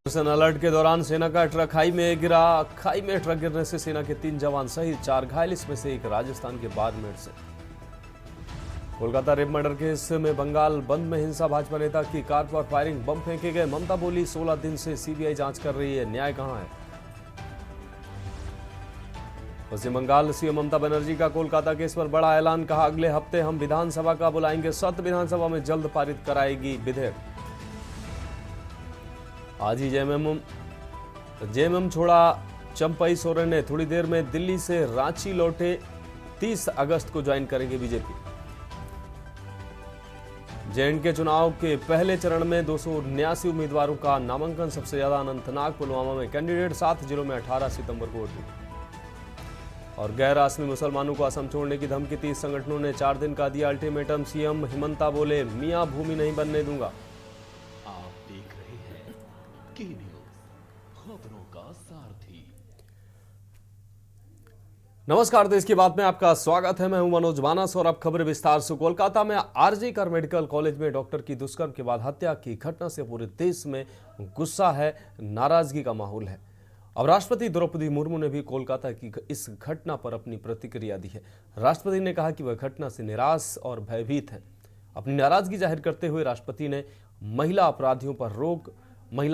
Operation alert के दौरान सेना का ट्रक खाई में गिरा। खाई में ट्रक गिरने से सेना के 3 जवान सहित 4 घायल, इसमें से एक राजस्थान के बाड़मेर से। कोलकाता रेप मर्डर केस में बंगाल बंद में हिंसा, भाजपा नेता की कार पर फायरिंग, बम फेंके गए। ममता बोली 16 दिन से सीबीआई जांच कर रही है, न्याय कहां है। पश्चिम बंगाल सीएम ममता बनर्जी का कोलकाता केस पर बड़ा ऐलान, कहा अगले हफ्ते हम विधानसभा का बुलाएंगे सत्र, विधानसभा में जल्द पारित कराएगी विधेयक। आज ही जेएमएम छोड़ा चंपई सोरेन ने, थोड़ी देर में दिल्ली से रांची लौटे, 30 अगस्त को ज्वाइन करेंगे बीजेपी। जेएंडके चुनाव के पहले चरण में 279 उम्मीदवारों का नामांकन, सबसे ज्यादा अनंतनाग पुलवामा में कैंडिडेट, 7 जिलों में 18 सितंबर को वोटिंग। और गैर आसमी मुसलमानों को असम छोड़ने की धमकी, 30 संगठनों ने 4 दिन का दिया अल्टीमेटम। सीएम हिमंता बोले मियां भूमि नहीं बनने दूंगा। खबरों का सारथी। नमस्कार, देश की बात में आपका स्वागत है। मैं हूं मनोज मानस और अब खबर विस्तार से। कोलकाता में आरजी कर मेडिकल कॉलेज में डॉक्टर की दुष्कर्म के बाद हत्या की घटना से पूरे देश में गुस्सा है, नाराजगी का माहौल है। अब राष्ट्रपति द्रौपदी मुर्मू ने भी कोलकाता की इस घटना पर अपनी प्रतिक्रिया दी है। राष्ट्रपति ने कहा कि वह घटना से निराश और भयभीत है। अपनी नाराजगी जाहिर करते हुए राष्ट्रपति ने महिला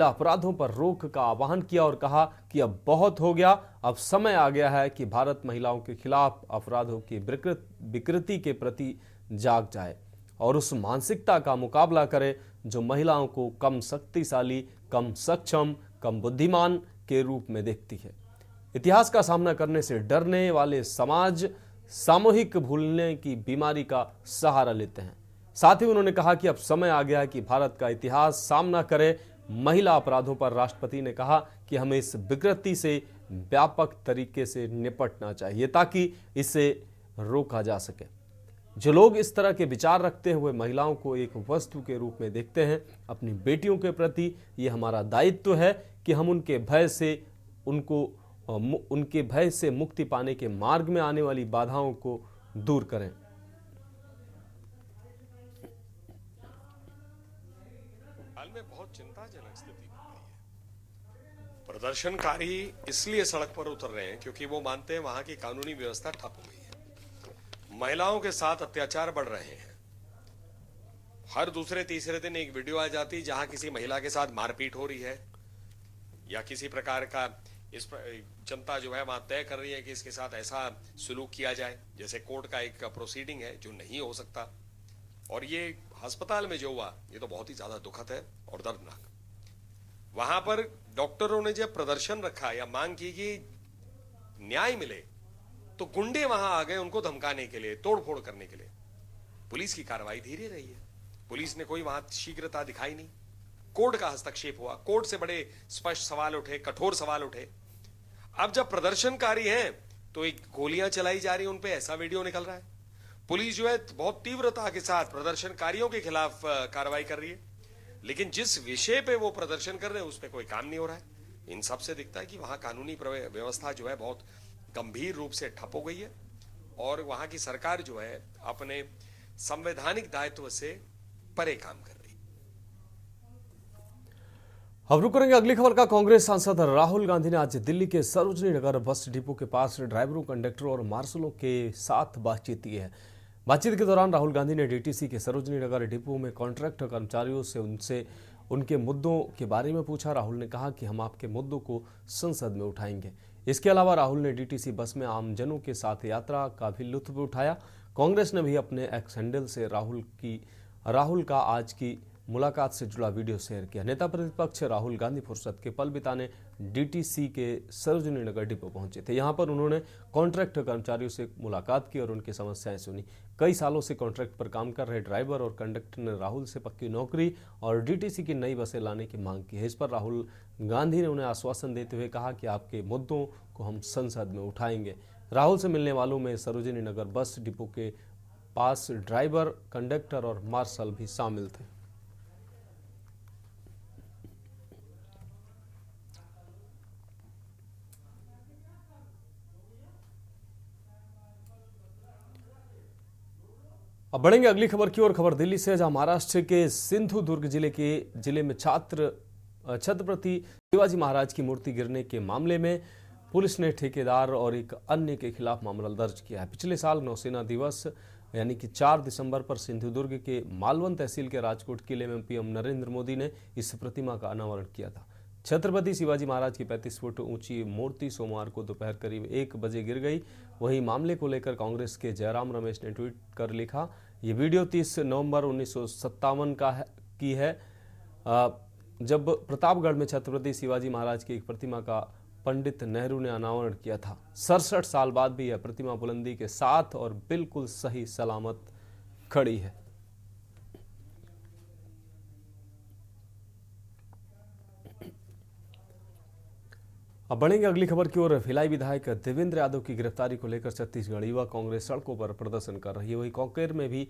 अपराधों पर रोक का आह्वान किया और कहा कि अब बहुत हो गया, अब समय आ गया है कि भारत महिलाओं के खिलाफ अपराधों की विकृति के प्रति जाग जाए और उस मानसिकता का मुकाबला करे जो महिलाओं को कम शक्तिशाली, कम सक्षम, कम बुद्धिमान के रूप में देखती है। इतिहास का सामना करने से डरने वाले समाज सामूहिक भूलने की बीमारी का सहारा लेते हैं। साथ ही उन्होंने कहा कि अब समय आ गया है कि भारत का इतिहास सामना करे महिला अपराधों पर। राष्ट्रपति ने कहा कि हमें इस विकृति से व्यापक तरीके से निपटना चाहिए ताकि इसे रोका जा सके। जो लोग इस तरह के विचार रखते हुए महिलाओं को एक वस्तु के रूप में देखते हैं, अपनी बेटियों के प्रति ये हमारा दायित्व है कि हम उनके भय से मुक्ति पाने के मार्ग में आने वाली बाधाओं को दूर करें। में बहुत चिंताजनक स्थिति बन गई है। प्रदर्शनकारी इसलिए सड़क पर उतर रहे हैं क्योंकि वो मानते हैं वहां की कानूनी व्यवस्था ठप हो गई है। महिलाओं के साथ अत्याचार बढ़ रहे हैं। हर दूसरे तीसरे दिन एक वीडियो आ जाती है जहां किसी महिला के साथ मारपीट हो रही है या किसी प्रकार का इस जनता जो है वहां तय कर रही है कि इसके साथ ऐसा सुलूक किया जाए, जैसे कोर्ट का एक प्रोसीडिंग है जो नहीं हो सकता। और ये अस्पताल में जो हुआ ये तो बहुत ही ज्यादा दुखद है और दर्दनाक। वहां पर डॉक्टरों ने जब प्रदर्शन रखा या मांग की कि न्याय मिले तो गुंडे वहां आ गए उनको धमकाने के लिए, तोड़फोड़ करने के लिए। पुलिस की कार्रवाई धीरे रही है, पुलिस ने कोई वहां शीघ्रता दिखाई नहीं। कोर्ट का हस्तक्षेप हुआ, कोर्ट से बड़े स्पष्ट सवाल उठे, कठोर सवाल उठे। अब जब प्रदर्शनकारी हैं तो एक गोलियां चलाई जा रही है उन पे, ऐसा वीडियो निकल रहा है। पुलिस जो है बहुत तीव्रता के साथ प्रदर्शनकारियों के खिलाफ कार्रवाई कर रही है, लेकिन जिस विषय पे वो प्रदर्शन कर रहे हैं उस पे कोई काम नहीं हो रहा है। इन सब से दिखता है कि वहां कानूनी व्यवस्था जो है बहुत गंभीर रूप से ठप हो गई है और वहां की सरकार जो है अपने संवैधानिक दायित्व से परे काम कर रही है। अब रुक करेंगे अगली खबर का। कांग्रेस सांसद राहुल गांधी ने आज दिल्ली के सरोजनी नगर बस डिपो के पास ड्राइवरों, कंडक्टरों और मार्शलों के साथ बातचीत की है। बातचीत के दौरान राहुल गांधी ने डीटीसी के सरोजनी नगर डिपो में कॉन्ट्रैक्ट कर्मचारियों से उनके मुद्दों के बारे में पूछा। राहुल ने कहा कि हम आपके मुद्दों को संसद में उठाएंगे। इसके अलावा राहुल ने डीटीसी बस में आमजनों के साथ यात्रा का भी लुत्फ उठाया। कांग्रेस ने भी अपने एक्स हैंडल से राहुल का आज की मुलाकात से जुड़ा वीडियो शेयर किया। नेता प्रतिपक्ष राहुल गांधी फुर्सत के पल बिताने डीटीसी के सरोजनी नगर डिपो पहुंचे थे। यहां पर उन्होंने कॉन्ट्रैक्ट कर्मचारियों से मुलाकात की और उनकी समस्याएं सुनी। कई सालों से कॉन्ट्रैक्ट पर काम कर रहे ड्राइवर और कंडक्टर ने राहुल से पक्की नौकरी और डीटीसी की नई बसें लाने की मांग की है। इस पर राहुल गांधी ने उन्हें आश्वासन देते हुए कहा कि आपके मुद्दों को हम संसद में उठाएंगे। राहुल से मिलने वालों में सरोजनी नगर बस डिपो के पास ड्राइवर, कंडक्टर और मार्शल भी शामिल थे। अब बढ़ेंगे अगली खबर की ओर। खबर दिल्ली से, जहां महाराष्ट्र के सिंधुदुर्ग जिले में छात्र छत्रपति शिवाजी महाराज की मूर्ति गिरने के मामले में पुलिस ने ठेकेदार और एक अन्य के खिलाफ मामला दर्ज किया है। पिछले साल नौसेना दिवस यानी कि 4 दिसंबर पर सिंधुदुर्ग के मालवन तहसील के राजकोट किले में पीएम नरेंद्र मोदी ने इस प्रतिमा का अनावरण किया था। छत्रपति शिवाजी महाराज की 35 फुट ऊंची मूर्ति सोमवार को दोपहर करीब 1 बजे गिर गई। वहीं मामले को लेकर कांग्रेस के जयराम रमेश ने ट्वीट कर लिखा, ये वीडियो 30 नवंबर 1957 की है, जब प्रतापगढ़ में छत्रपति शिवाजी महाराज की एक प्रतिमा का पंडित नेहरू ने अनावरण किया था। 67 साल बाद भी यह प्रतिमा बुलंदी के साथ और बिल्कुल सही सलामत खड़ी है। अब बढ़ेंगे अगली खबर की ओर। भिलाई विधायक देवेंद्र यादव की गिरफ्तारी को लेकर छत्तीसगढ़ युवा कांग्रेस सड़कों पर प्रदर्शन कर रही है। वहीं कांकेर में भी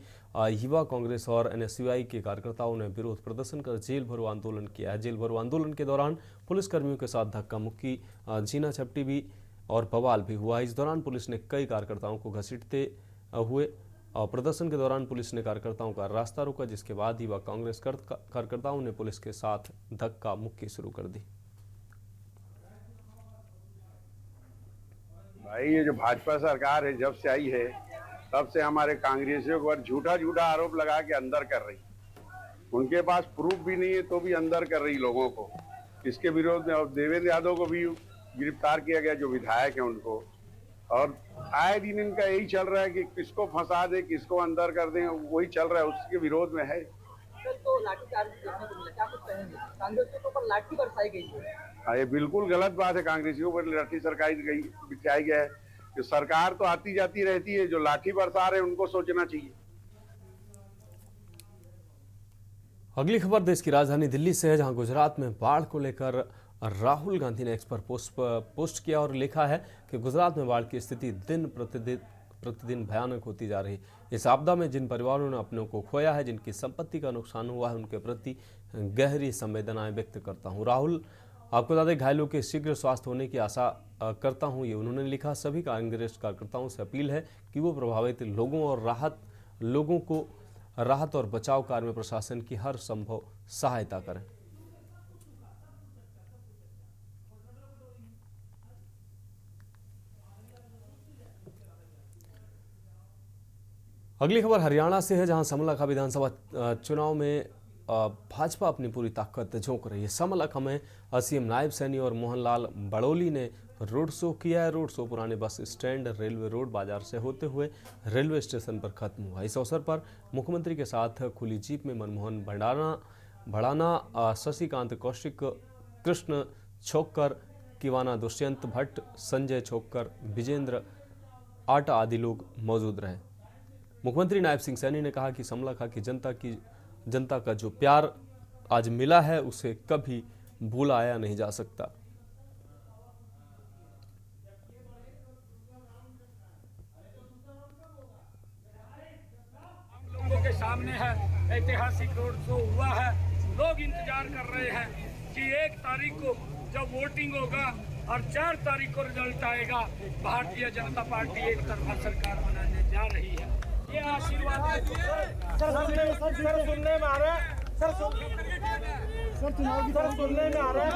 युवा कांग्रेस और एनएसयूआई के कार्यकर्ताओं ने विरोध प्रदर्शन कर जेल भरो आंदोलन किया है। जेल भरो आंदोलन के दौरान पुलिसकर्मियों के साथ धक्का मुक्की, जीना झपटी भी और बवाल भी हुआ। इस दौरान पुलिस ने कई कार्यकर्ताओं को घसीटते हुए प्रदर्शन के दौरान पुलिस ने कार्यकर्ताओं का रास्ता रोका, जिसके बाद युवा कांग्रेस कार्यकर्ताओं ने पुलिस के साथ धक्का मुक्की शुरू कर दी। भाई ये जो भाजपा सरकार है जब से आई है तब से हमारे कांग्रेसियों पर झूठा झूठा आरोप लगा के अंदर कर रही। उनके पास प्रूफ भी नहीं है तो भी अंदर कर रही लोगों को। इसके विरोध में अब देवेंद्र यादव को भी गिरफ्तार किया गया, जो विधायक है उनको। और आए दिन इनका यही चल रहा है कि किसको फंसा दे, किसको अंदर कर दें, वही चल रहा है, उसके विरोध में है। तो लाठीचार्ज देखने को मिला, क्या कुछ कहेंगे? कांग्रेसियों के ऊपर लाठी बरसाई गई है। ये बिल्कुल गलत बात है। कांग्रेसियों पर लाठी बिछाई गया है कि सरकार तो आती जाती रहती है, जो लाठी बरसा रहे हैं उनको सोचना चाहिए। अगली खबर देश की राजधानी दिल्ली से है, जहां गुजरात में बाढ़ को लेकर राहुल गांधी ने एक्स पर पोस्ट किया और लिखा है कि गुजरात में बाढ़ की स्थिति दिन प्रतिदिन भयानक होती जा रही। इस आपदा में जिन परिवारों ने अपनों को खोया है, जिनकी संपत्ति का नुकसान हुआ है, उनके प्रति गहरी संवेदनाएं व्यक्त करता हूं। राहुल, आपको बता दें, घायलों के शीघ्र स्वास्थ्य होने की आशा करता हूं, ये उन्होंने लिखा। सभी कांग्रेस कार्यकर्ताओं से अपील है कि वो प्रभावित लोगों को राहत और बचाव कार्य में प्रशासन की हर संभव सहायता करें। अगली खबर हरियाणा से है, जहां समलखा विधानसभा चुनाव में भाजपा अपनी पूरी ताकत झोंक रही है। समलखा में सीएम नायब सैनी और मोहनलाल बड़ोली ने रोड शो किया है। रोड शो पुराने बस स्टैंड, रेलवे रोड, बाजार से होते हुए रेलवे स्टेशन पर खत्म हुआ। इस अवसर पर मुख्यमंत्री के साथ खुली जीप में मनमोहन भड़ाना, शशिकांत कौशिक, कृष्ण छोक्कर, किवाना दुष्यंत भट्ट, संजय छोक्कर, विजेंद्र आटा आदि लोग मौजूद रहे। मुख्यमंत्री नायब सिंह सैनी ने कहा कि समलखा की जनता का जो प्यार आज मिला है उसे कभी भुलाया नहीं जा सकता। हम लोगों के सामने है, ऐतिहासिक रोड शो हुआ है। लोग इंतजार कर रहे हैं कि 1 तारीख को जब वोटिंग होगा और 4 तारीख को रिजल्ट आएगा, भारतीय जनता पार्टी एक तरफा सरकार बनाने जा रही है। ये आशीर्वाद सुनने में आ रहा है, सुनने में आ रहा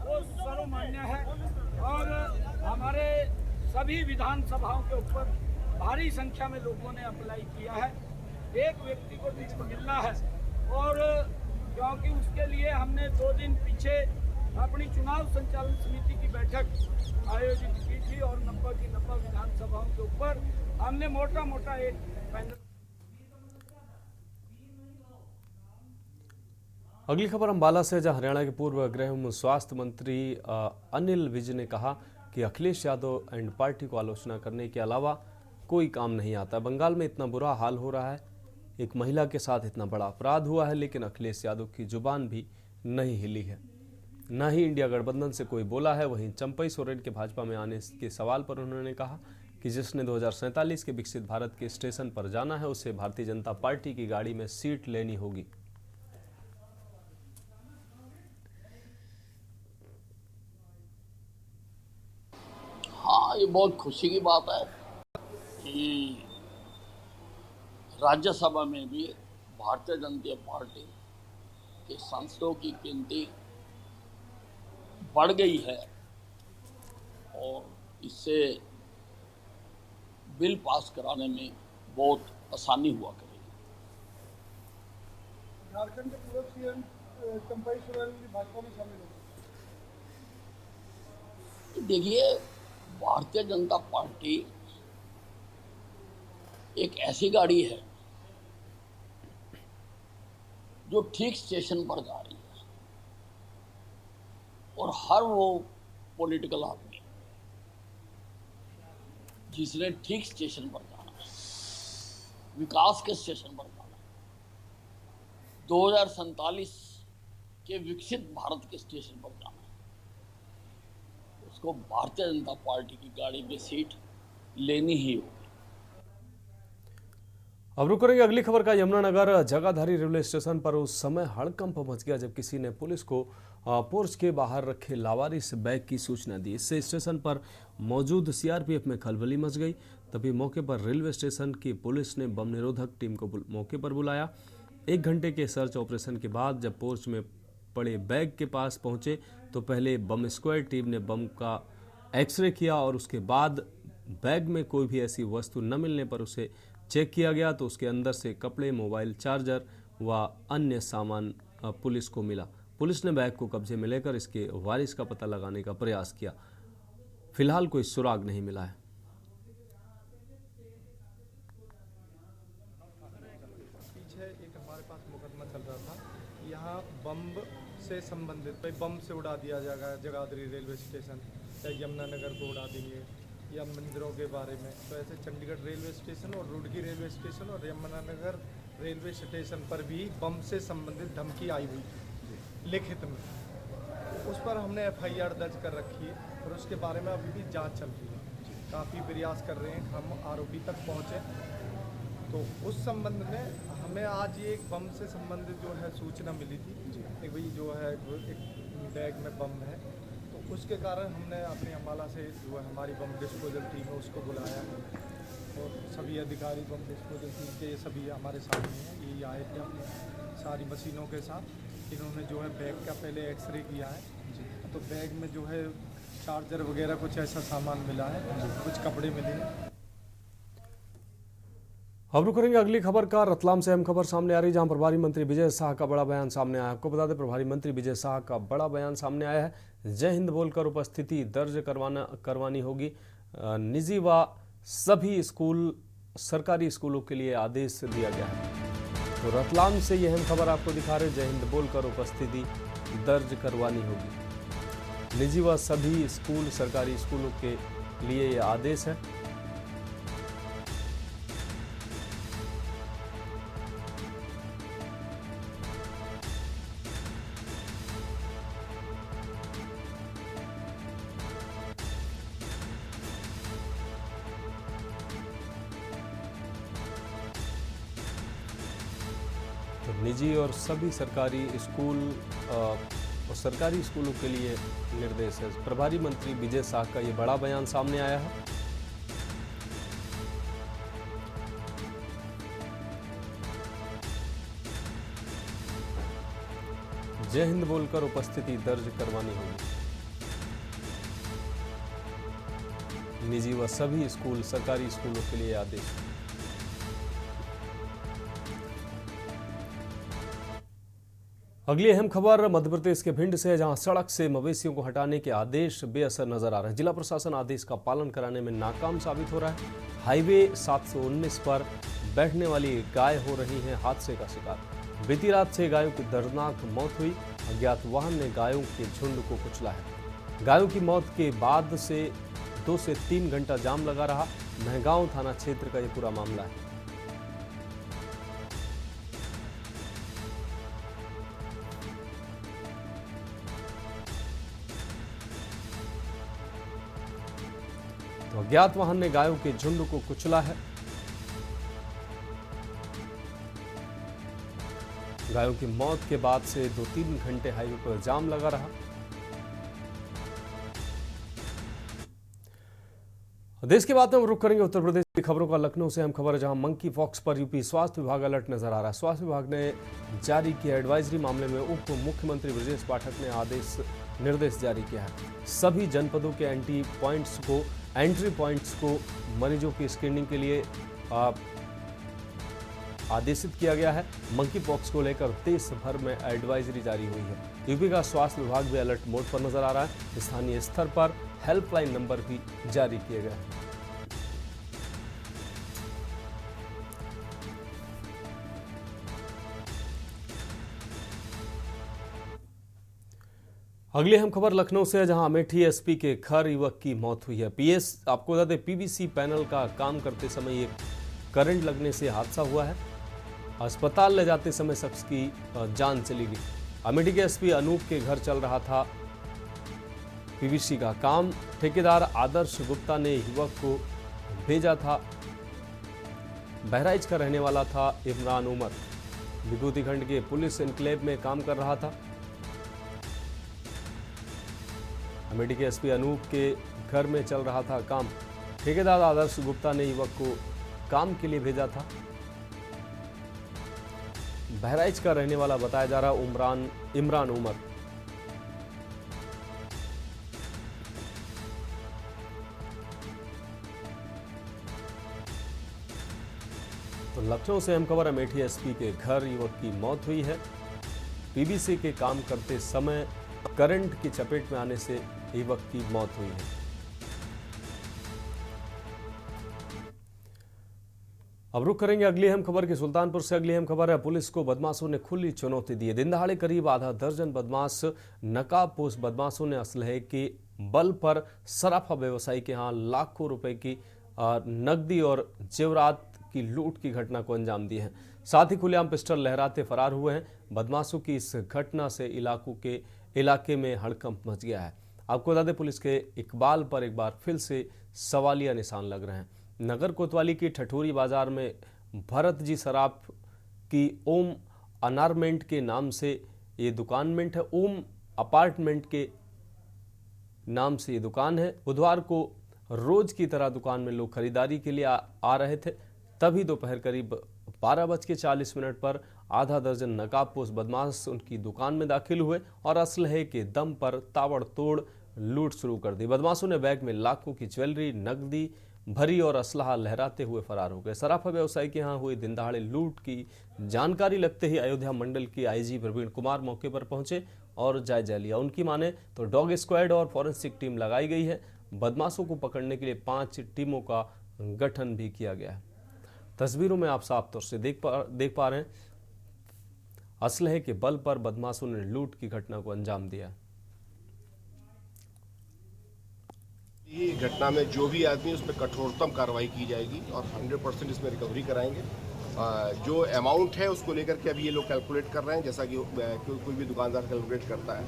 वो सर्वमान्य है। और हमारे सभी विधानसभाओं के ऊपर भारी संख्या में लोगों ने अप्लाई किया है। एक व्यक्ति को टिकट मिलना है और क्योंकि उसके लिए हमने 2 दिन पीछे अपनी चुनाव संचालन समिति की बैठक आयोजित की थी और 90 की 90 विधानसभाओं के ऊपर हमने मोटा एक पैनल। अगली खबर अंबाला से, जहां हरियाणा के पूर्व गृह एवं स्वास्थ्य मंत्री अनिल विज ने कहा कि अखिलेश यादव एंड पार्टी को आलोचना करने के अलावा कोई काम नहीं आता। बंगाल में इतना बुरा हाल हो रहा है, एक महिला के साथ इतना बड़ा अपराध हुआ है, लेकिन अखिलेश यादव की जुबान भी नहीं हिली है, न ही इंडिया गठबंधन से कोई बोला है। वहीं चंपई सोरेन के भाजपा में आने के सवाल पर उन्होंने कहा कि जिसने 2047 के विकसित भारत के स्टेशन पर जाना है, उसे भारतीय जनता पार्टी की गाड़ी में सीट लेनी होगी। हाँ, ये बहुत खुशी की बात है कि राज्यसभा में भी भारतीय जनता पार्टी के सांसदों की गिनती बढ़ गई है और इससे बिल पास कराने में बहुत आसानी हुआ करेगी। झारखंड के पूर्व सीएम चंपाई सोरेन भी भाजपा में शामिल हो गए। देखिए, भारतीय जनता पार्टी एक ऐसी गाड़ी है जो ठीक स्टेशन पर जा रही है और हर वो पॉलिटिकल आदमी जिसने ठीक स्टेशन पर जाना है, विकास के स्टेशन पर जाना है, 2047 के विकसित भारत के स्टेशन पर जाना है, उसको भारतीय जनता पार्टी की गाड़ी में सीट लेनी ही होगी। अब रुक करेंगे अगली खबर का। यमुनानगर जगाधारी रेलवे स्टेशन पर उस समय हड़कंप मच गया जब किसी ने पुलिस को पोर्च के बाहर रखे लावारिस बैग की सूचना दी। इससे स्टेशन पर मौजूद सीआरपीएफ में खलबली मच गई। तभी मौके पर रेलवे स्टेशन की पुलिस ने बम निरोधक टीम को मौके पर बुलाया। 1 घंटे के सर्च ऑपरेशन के बाद जब पोर्च में पड़े बैग के पास पहुंचे तो पहले बम स्क्वाड टीम ने बम का एक्सरे किया और उसके बाद बैग में कोई भी ऐसी वस्तु न मिलने पर उसे चेक किया गया तो उसके अंदर से कपड़े, मोबाइल चार्जर व अन्य सामान पुलिस को मिला। पुलिस ने बैग को कब्जे में लेकर इसके वारिस का पता लगाने का प्रयास किया। फिलहाल कोई सुराग नहीं मिला है। पीछे एक हमारे पास मुकदमा चल रहा था, यहाँ बम से संबंधित भाई बम से उड़ा दिया जाएगा जगाधरी रेलवे स्टेशन या यमुनानगर को उड़ा देंगे या मंदिरों के बारे में। तो ऐसे चंडीगढ़ रेलवे स्टेशन और रुड़की रेलवे स्टेशन और यमुनानगर रेलवे स्टेशन पर भी बम से संबंधित धमकी आई हुई थी लिखित में। उस पर हमने एफआईआर दर्ज कर रखी है और उसके बारे में अभी भी जांच चल रही है। काफ़ी प्रयास कर रहे हैं हम आरोपी तक पहुँचे। तो उस संबंध में हमें आज ये एक बम से संबंधित जो है सूचना मिली थी कि भाई जो है एक बैग में बम है। तो उसके कारण हमने अपनी अम्बाला से जो है हमारी बम डिस्पोजल टीम है उसको बुलाया और सभी अधिकारी बम डिस्पोजल टीम के ये सभी हमारे साथ हैं। ये आए थे अपनी सारी मशीनों के साथ। इन्होंने जो है बैग का पहले एक्सरे किया है तो बैग में जो है चार्जर वगैरह कुछ ऐसा सामान मिला है, कुछ कपड़े मिले हैं। अब रुक करेंगे अगली खबर का। रतलाम से अहम खबर सामने आ रही जहां प्रभारी मंत्री विजय शाह का बड़ा बयान सामने आया। आपको बता दें प्रभारी मंत्री विजय शाह का बड़ा बयान सामने आया है। जय हिंद बोलकर उपस्थिति दर्ज करवानी होगी। निजी व सभी स्कूल सरकारी स्कूलों के लिए आदेश दिया गया है। तो रतलाम से यह अहम खबर आपको दिखा रहे, जय हिंद बोलकर उपस्थिति दर्ज करवानी होगी। निजी व सभी स्कूल सरकारी स्कूलों के लिए यह आदेश है। तो निजी और सभी सरकारी स्कूल और सरकारी स्कूलों के लिए निर्देश है। प्रभारी मंत्री विजय शाह का ये बड़ा बयान सामने आया है। जय हिंद बोलकर उपस्थिति दर्ज करवानी होगी। निजी व सभी स्कूल सरकारी स्कूलों के लिए आदेश। अगली अहम खबर मध्य प्रदेश के भिंड से है जहां सड़क से मवेशियों को हटाने के आदेश बेअसर नजर आ रहे हैं। जिला प्रशासन आदेश का पालन कराने में नाकाम साबित हो रहा है। हाईवे 719 पर बैठने वाली गाय हो रही है हादसे का शिकार। बीती रात से गायों की दर्दनाक मौत हुई। अज्ञात वाहन ने गायों के झुंड को कुचला है। गायों की मौत के बाद से 2 से 3 घंटा जाम लगा रहा। महगांव थाना क्षेत्र का यह पूरा मामला है। तो अज्ञात वाहन ने गायों के झुंड को कुचला है। गायों की मौत के बाद से 2-3 घंटे हाईवे पर जाम लगा रहा। देश की बात में हम रुख करेंगे उत्तर प्रदेश की खबरों का। लखनऊ से हम खबर है, जहां मंकी पॉक्स पर यूपी स्वास्थ्य विभाग अलर्ट नजर आ रहा है। स्वास्थ्य विभाग ने जारी किया एडवाइजरी। मामले में उप मुख्यमंत्री ब्रजेश पाठक ने निर्देश जारी किया है। सभी जनपदों के एंट्री पॉइंट्स को मरीजों की स्क्रीनिंग के लिए आदेशित किया गया है। मंकी पॉक्स को लेकर देश भर में एडवाइजरी जारी हुई है। यूपी का स्वास्थ्य विभाग भी अलर्ट मोड पर नजर आ रहा है। स्थानीय स्तर पर हेल्पलाइन नंबर भी जारी किए गए हैं। अगली अहम खबर लखनऊ से है, जहां अमेठी एसपी के घर युवक की मौत हुई है। आपको बता दें, पीवीसी पैनल का काम करते समय ये करंट लगने से हादसा हुआ है। अस्पताल ले जाते समय शख्स की जान चली गई। अमेठी के एसपी अनूप के घर चल रहा था पीवीसी का काम। ठेकेदार आदर्श गुप्ता ने युवक को भेजा था। बहराइच का रहने वाला था इमरान उमर। विभूति खंड के पुलिस एनक्लेव में काम कर रहा था। अमेठी के एसपी अनूप के घर में चल रहा था काम। ठेकेदार आदर्श गुप्ता ने युवक को काम के लिए भेजा था। बहराइच का रहने वाला बताया जा रहा इमरान उमर। तो लखनऊ से अहम खबर, अमेठी एसपी के घर युवक की मौत हुई है। पीवीसी के काम करते समय करंट की चपेट में आने से युवक की मौत हुई है। अब रुक करेंगे अगली अहम खबर की। सुल्तानपुर से अगली अहम खबर है, पुलिस को बदमाशों ने खुली चुनौती दी है। दिन दहाड़े करीब आधा दर्जन बदमाश नकाबपोश बदमाशों ने असलहे के बल पर सराफा व्यवसायी के यहाँ लाखों रुपए की नकदी और जेवरात की लूट की घटना को अंजाम दी है। साथ ही खुलेआम पिस्टल लहराते फरार हुए हैं। बदमाशों की इस घटना से इलाके में हड़कंप मच गया है। आपको बता दें, पुलिस के इकबाल पर एक बार फिर से सवालिया निशान लग रहे हैं। नगर कोतवाली की ठठोरी बाजार में भरत जी सराफ की ओम अनारमेंट के नाम से ये दुकानमेंट है। ओम अपार्टमेंट के नाम से ये दुकान है। बुधवार को रोज की तरह दुकान में लोग खरीदारी के लिए आ रहे थे। तभी दोपहर करीब 12:40 पर आधा दर्जन नकाबपोश बदमाश उनकी दुकान में दाखिल हुए और असलहे के दम पर ताबड़तोड़ लूट शुरू कर दी। बदमाशों ने बैग में लाखों की ज्वेलरी, नकदी भरी और असलहा लहराते हुए फरार हो गए। सराफा व्यवसायी के यहाँ हुई दिनदहाड़े लूट की जानकारी लगते ही अयोध्या मंडल की आईजी प्रवीण कुमार मौके पर पहुंचे और जायजा लिया। उनकी माने तो डॉग स्क्वाड और फॉरेंसिक टीम लगाई गई है। बदमाशों को पकड़ने के लिए 5 टीमों का गठन भी किया गया है। तस्वीरों में आप साफ तौर से देख पा रहे हैं, असलहे के बल पर बदमाशों ने लूट की घटना को अंजाम दिया। ये घटना में जो भी आदमी उस पर कठोरतम कार्रवाई की जाएगी और 100% इसमें रिकवरी कराएंगे। जो अमाउंट है उसको लेकर के अभी ये लोग कैलकुलेट कर रहे हैं, जैसा कि कोई भी दुकानदार कैलकुलेट करता है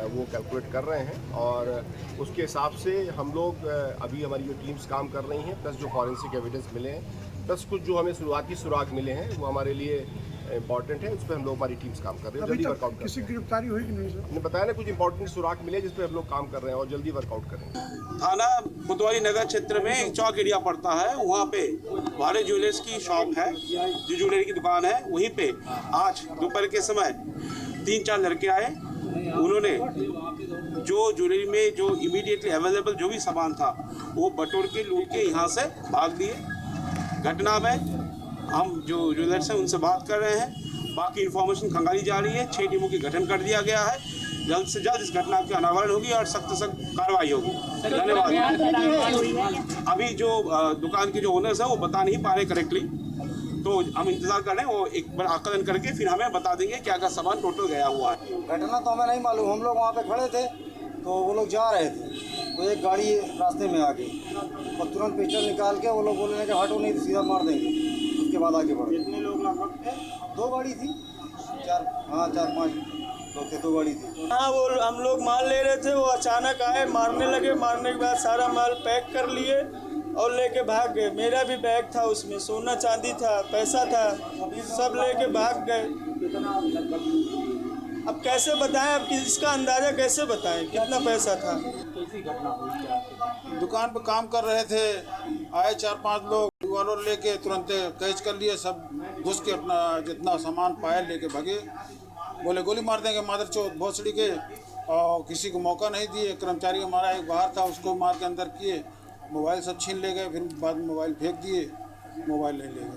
वो कैलकुलेट कर रहे हैं और उसके हिसाब से हम लोग अभी हमारी जो टीम्स काम कर रही हैं, प्लस जो फॉरेंसिक एविडेंस मिले हैं, प्लस कुछ जो हमें शुरुआती सुराग मिले हैं वो हमारे लिए इंपॉर्टेंट है। उस पर हम लोग हमारी टीम्स काम कर रहे हैं। जल्दी वर्कआउट किसी गिरफ्तारी हुई कि नहीं सर? मैंने बताया ना, कुछ इंपॉर्टेंट सुराग मिले जिस पर हम लोग काम कर रहे हैं और जल्दी वर्कआउट करेंगे। थाना कोतवाली नगर क्षेत्र में एक चौक एरिया पड़ता है, वहाँ पे भारत ज्वेलर्स की शॉप है, जो ज्वेलरी की दुकान है। वहीं पे आज दोपहर के समय 3-4 लड़के आए। उन्होंने जो ज्वेलरी में जो इमीडिएटली अवेलेबल जो भी सामान था वो बटोर के लूट के यहाँ से भाग दिए। घटना में हम जो ज्वेलर्स हैं उनसे बात कर रहे हैं। बाकी इन्फॉर्मेशन खंगाली जा रही है। 6 टीमों की गठन कर दिया गया है। जल्द से जल्द इस घटना की अनावरण होगी और सख्त से सख्त कार्रवाई होगी। धन्यवाद। अभी जो दुकान के जो ओनर्स है वो बता नहीं पा रहे करेक्टली, तो हम इंतजार कर रहे हैं। वो एक बार आकलन करके फिर हमें बता देंगे क्या क्या सामान टोटल गया हुआ है। घटना तो हमें नहीं मालूम। हम लोग वहाँ पे खड़े थे तो वो लोग जा रहे थे, तो एक गाड़ी रास्ते में आ गई और तुरंत पिस्टल निकाल के वो लोग बोल रहे हैं कि हटो नहीं तो सीधा मार देंगे। उसके बाद आगे बढ़े। कितने लोग लगभग थे? 2 गाड़ी थी, 4-5 लोग थे, 2 गाड़ी थी। हाँ, वो हम लोग माल ले रहे थे, वो अचानक आए, मारने लगे। मारने के बाद सारा माल पैक कर लिए और लेके भाग गए। मेरा भी बैग था, उसमें सोना चांदी था, पैसा था, सब लेके भाग गए। अब कैसे बताएं, अब इसका अंदाजा कैसे बताएं कितना पैसा था? कैसी घटना हुई? दुकान पे काम कर रहे थे, आए 4-5 लोग, रिवॉल्वर लेके तुरंत कैच कर लिए, सब घुस के अपना जितना सामान पाया लेके भागे। बोले गोली मार देंगे मादरचोद भोसड़ी के, और किसी को मौका नहीं दिए। कर्मचारी हमारा एक बाहर था, उसको मार के अंदर किए, मोबाइल सब छीन ले गए, फिर बाद में मोबाइल फेंक दिए, मोबाइल नहीं ले गए।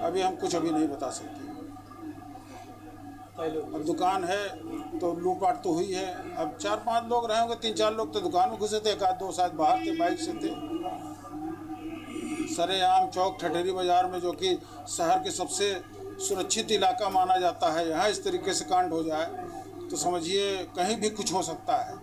अभी हम कुछ अभी नहीं बता सकते। अब दुकान है तो लूटपाट तो हुई है। अब 4-5 लोग रहे होंगे, 3-4 लोग तो दुकान में घुसे थे, 1-2 शायद बाहर थे, बाइक से थे। सरेआम चौक ठठेरी बाजार में, जो कि शहर के सबसे सुरक्षित इलाका माना जाता है, यहाँ इस तरीके से कांड हो जाए तो समझिए कहीं भी कुछ हो सकता है।